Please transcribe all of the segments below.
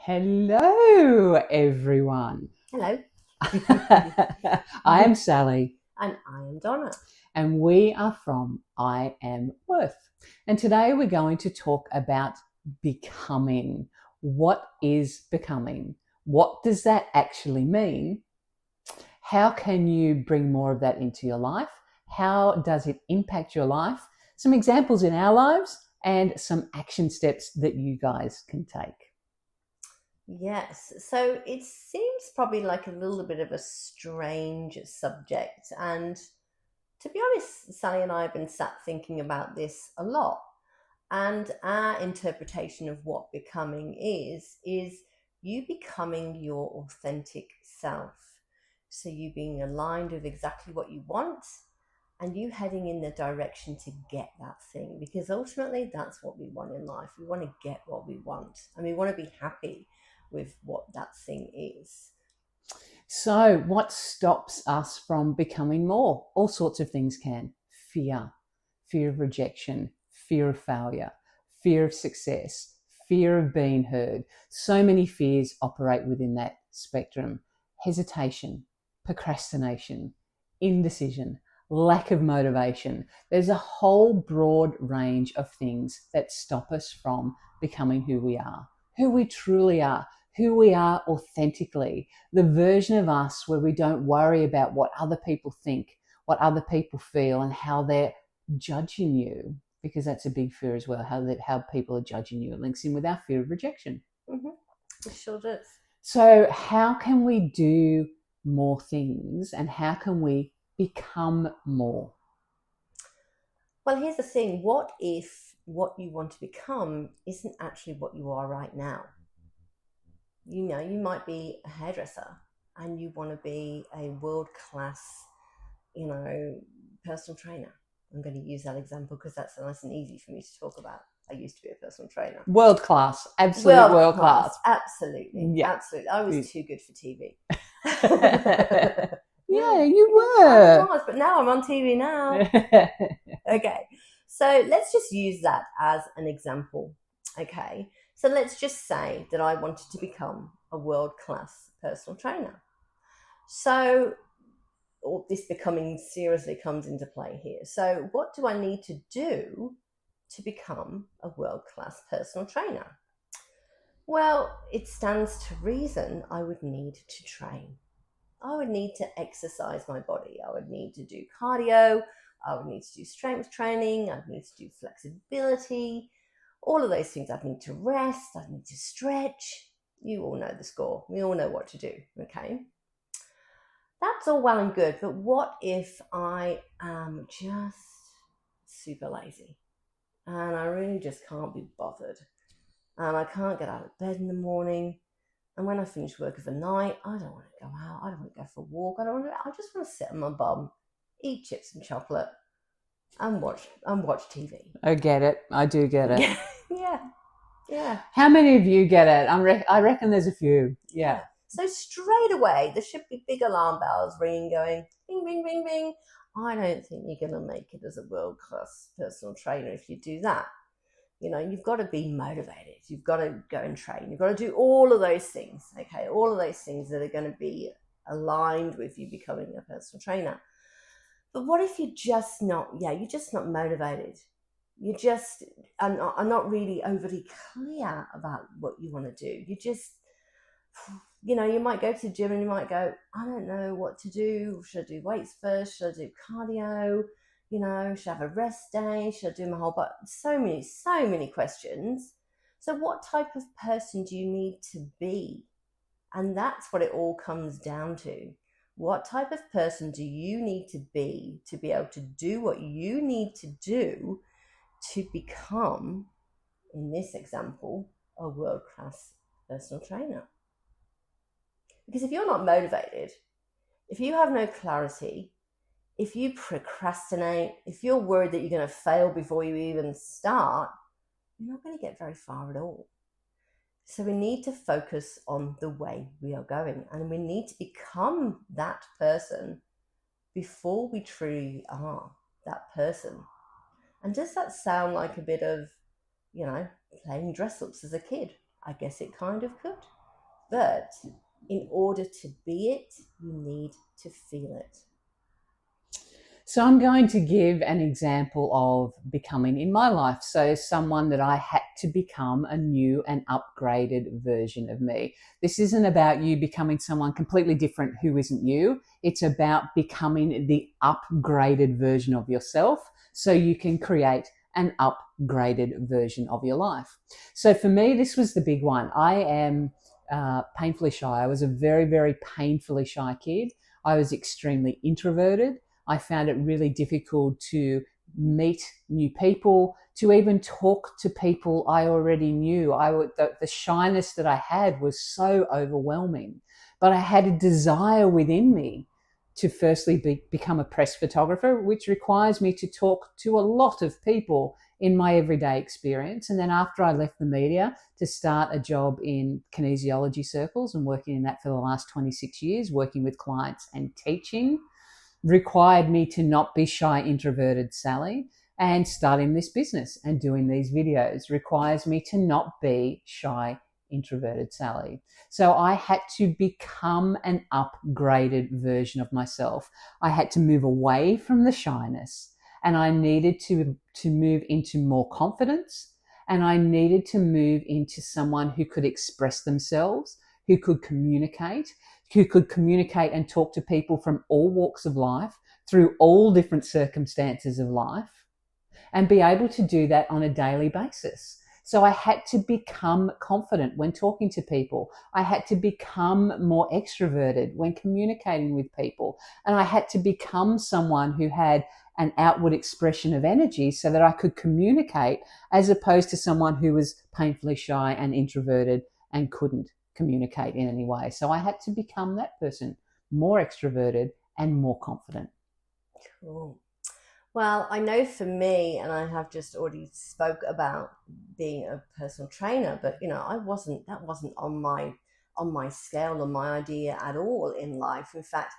Hello, everyone. Hello. I am Sally, And I am Donna. and we are from I Am Worth. And today we're going to talk about becoming. What is becoming? What does that actually mean? How can you bring more of that into your life? How does it impact your life? Some examples in our lives and some action steps that you guys can take. Yes, so it seems probably like a little bit of a strange subject. And to be honest, Sally and I have been sat thinking about this a lot. And our interpretation of what becoming is you becoming your authentic self. So you being aligned with exactly what you want and you heading in the direction to get that thing. Because ultimately, that's what we want in life. We want to get what we want and we want to be happy with what that thing is. So, what stops us from becoming more? All sorts of things can. Fear of rejection, fear of failure, fear of success, fear of being heard. So many fears operate within that spectrum. Hesitation, procrastination, indecision, lack of motivation. There's a whole broad range of things that stop us from becoming who we truly are, who we are authentically, the version of us where we don't worry about what other people think, what other people feel, and how they're judging you, because that's a big fear as well, how people are judging you. It links in with our fear of rejection. Mm-hmm. It sure does. So how can we do more things and how can we become more? Well, here's the thing, what if what you want to become isn't actually what you are right now? You might be a hairdresser and you want to be a world class, you know, personal trainer. I'm going to use that example because that's nice and easy for me to talk about. I used to be a personal trainer. World class, absolute World world class, class. absolutely, Yeah. absolutely. I was too good for TV. Yeah, you I were. was, but now I'm on TV now. Okay, so let's just use that as an example. Okay, so let's just say that I wanted to become a world class personal trainer. So all this becoming seriously comes into play here. So, what do I need to do to become a world class personal trainer? Well, it stands to reason I would need to train. I would need to exercise my body. I would need to do cardio. I would need to do strength training. I'd need to do flexibility. All of those things. I'd need to rest. I'd need to stretch. You all know the score. We all know what to do. Okay. That's all well and good. But what if I am just super lazy and I really just can't be bothered and I can't get out of bed in the morning? And when I finish work of the night, I don't want to go out. I don't want to go for a walk. I just want to sit on my bum, eat chips and chocolate, and watch TV. I get it. I do get it. Yeah, yeah, How many of you get it? I reckon there's a few. yeah. Yeah. So straight away, there should be big alarm bells ringing, going bing, bing, bing, bing. I don't think you're going to make it as a world class personal trainer if you do that. You've got to be motivated. You've got to go and train. You've got to do all of those things. Okay, all of those things that are going to be aligned with you becoming a personal trainer. But what if you're just not motivated? You just are not really overly clear about what you want to do. You might go to the gym and you might go, I don't know what to do. Should I do weights first? Should I do cardio? Should I have a rest day? Should I do my whole body? So many questions. So what type of person do you need to be? And that's what it all comes down to. What type of person do you need to be able to do what you need to do to become, in this example, a world class personal trainer? Because if you're not motivated, if you have no clarity, if you procrastinate, if you're worried that you're going to fail before you even start, you're not going to get very far at all. So we need to focus on the way we are going, and we need to become that person before we truly are that person. And does that sound like a bit of, playing dress ups as a kid? I guess it kind of could. But in order to be it, you need to feel it. So I'm going to give an example of becoming in my life. So someone that I had to become a new and upgraded version of me. This isn't about you becoming someone completely different who isn't you. It's about becoming the upgraded version of yourself so you can create an upgraded version of your life. So for me, this was the big one. I am painfully shy. I was a very, very painfully shy kid. I was extremely introverted. I found it really difficult to meet new people, to even talk to people I already knew. The shyness that I had was so overwhelming. But I had a desire within me to firstly become a press photographer, which requires me to talk to a lot of people in my everyday experience. And then after I left the media, to start a job in kinesiology circles and working in that for the last 26 years, working with clients and teaching, required me to not be shy, introverted Sally, and starting this business and doing these videos requires me to not be shy, introverted Sally. So I had to become an upgraded version of myself. I had to move away from the shyness, and I needed to move into more confidence, and I needed to move into someone who could express themselves, who could communicate and talk to people from all walks of life through all different circumstances of life and be able to do that on a daily basis. So I had to become confident when talking to people. I had to become more extroverted when communicating with people. And I had to become someone who had an outward expression of energy so that I could communicate, as opposed to someone who was painfully shy and introverted and couldn't communicate in any way. So I had to become that person, more extroverted and more confident. Cool. Well, I know for me, and I have just already spoke about being a personal trainer, but that wasn't on my scale or my idea at all in life. In fact,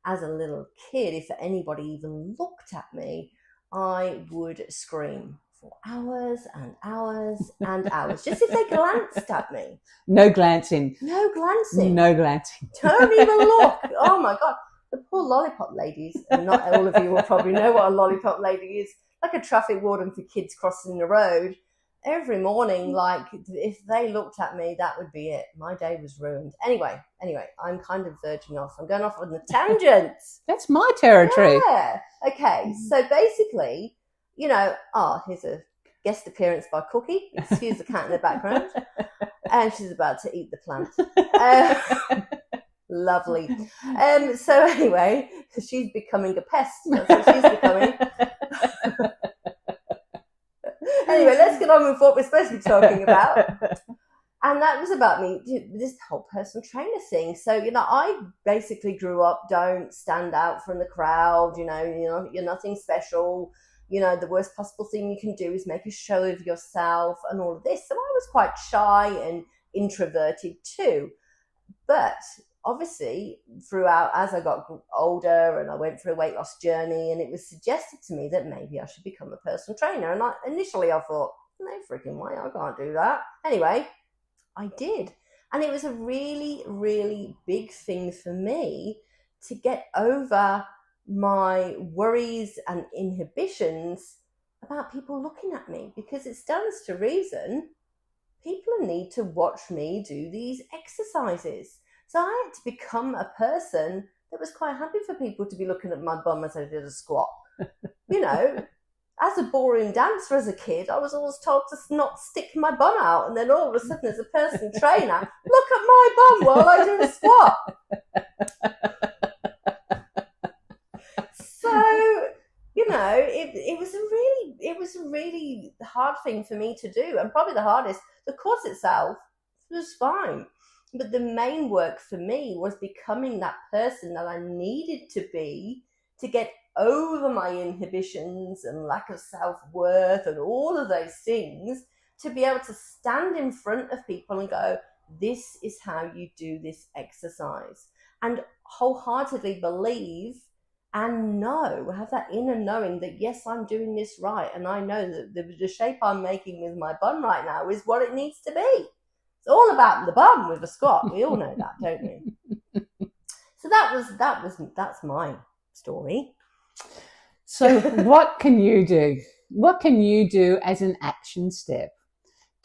as a little kid, if anybody even looked at me, I would scream for hours and hours and hours, just if they glanced at me. No glancing. No glancing. No glancing. Don't even look. Oh my God. The poor lollipop ladies, and not all of you will probably know what a lollipop lady is, like a traffic warden for kids crossing the road. Every morning, like, if they looked at me, that would be it. My day was ruined. Anyway, I'm kind of verging off. I'm going off on the tangents. That's my territory. Yeah. Okay. So basically, here's a guest appearance by Cookie. Excuse the cat in the background. And she's about to eat the plant. Lovely. So anyway, she's becoming a pest. That's what she's becoming. Anyway, let's get on with what we're supposed to be talking about. And that was about me, this whole personal trainer thing. So, I basically grew up, don't stand out from the crowd, you're nothing special. The worst possible thing you can do is make a show of yourself and all of this. So I was quite shy and introverted too. But obviously, throughout, as I got older and I went through a weight loss journey, and it was suggested to me that maybe I should become a personal trainer. And initially I thought, no freaking way, I can't do that. Anyway, I did. And it was a really, really big thing for me to get over my worries and inhibitions about people looking at me, because it stands to reason people need to watch me do these exercises. So I had to become a person that was quite happy for people to be looking at my bum as I did a squat. As a boring dancer as a kid, I was always told to not stick my bum out. And then all of a sudden, as a personal trainer, look at my bum while I do a squat. So, it was a really hard thing for me to do. And probably the hardest, the course itself was fine. But the main work for me was becoming that person that I needed to be to get over my inhibitions and lack of self-worth and all of those things, to be able to stand in front of people and go, this is how you do this exercise. And wholeheartedly believe and have that inner knowing that, yes, I'm doing this right. And I know that the shape I'm making with my bum right now is what it needs to be. It's all about the bum with a squat. We all know that, don't we? So that's my story. So what can you do? What can you do as an action step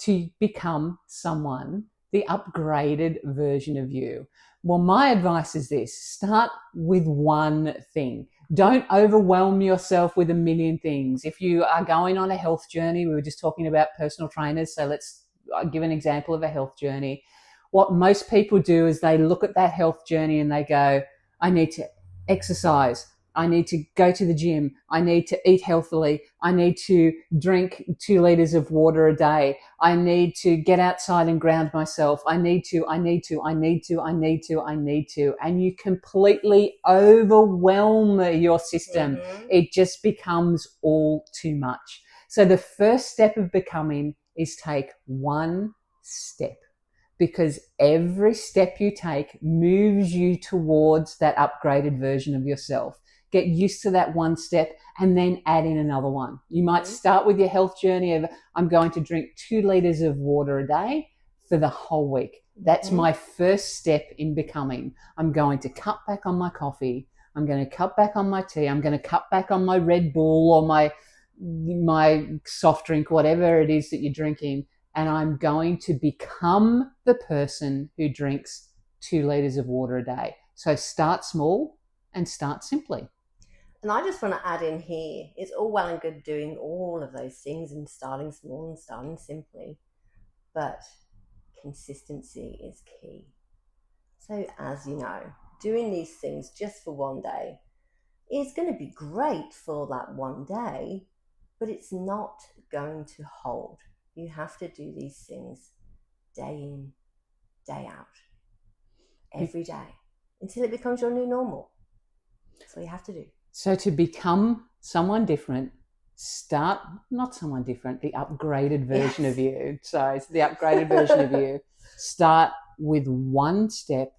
to become someone, the upgraded version of you? Well, my advice is this: start with one thing. Don't overwhelm yourself with a million things. If you are going on a health journey, we were just talking about personal trainers, so I'll give an example of a health journey. What most people do is they look at that health journey and they go, I need to exercise. I need to go to the gym. I need to eat healthily. I need to drink 2 liters of water a day. I need to get outside and ground myself. I need to. And you completely overwhelm your system. It just becomes all too much. So the first step of becoming is take one step, because every step you take moves you towards that upgraded version of yourself. Get used to that one step and then add in another one. You might start with your health journey of, I'm going to drink 2 liters of water a day for the whole week. That's my first step in becoming. I'm going to cut back on my coffee. I'm going to cut back on my tea. I'm going to cut back on my Red Bull or my soft drink, whatever it is that you're drinking. And I'm going to become the person who drinks 2 liters of water a day. So start small and start simply. And I just want to add in here, it's all well and good doing all of those things and starting small and starting simply, but consistency is key. So as you know, doing these things just for one day is going to be great for that one day, but it's not going to hold. You have to do these things day in, day out, every day, until it becomes your new normal. That's what you have to do. So to become someone different, start, not someone different, the upgraded version of you. So it's the upgraded version of you. Start with one step.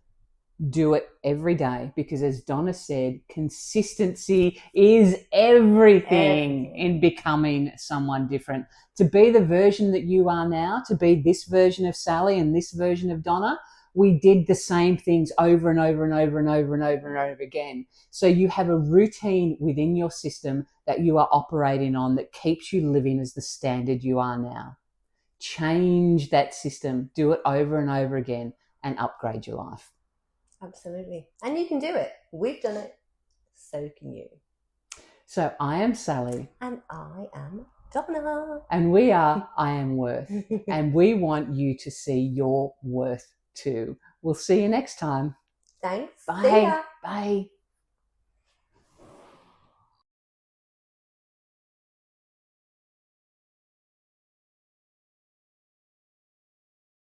Do it every day, because as Donna said, consistency is everything in becoming someone different. To be the version that you are now, to be this version of Sally and this version of Donna, we did the same things over and over and over and over and over and over again. So you have a routine within your system that you are operating on that keeps you living as the standard you are now. Change that system, do it over and over again, and upgrade your life. Absolutely. And you can do it. We've done it. So can you. So I am Sally. And I am Donna. And we are I Am Worth. And we want you to see your worth too. We'll see you next time. Thanks. Bye. Bye.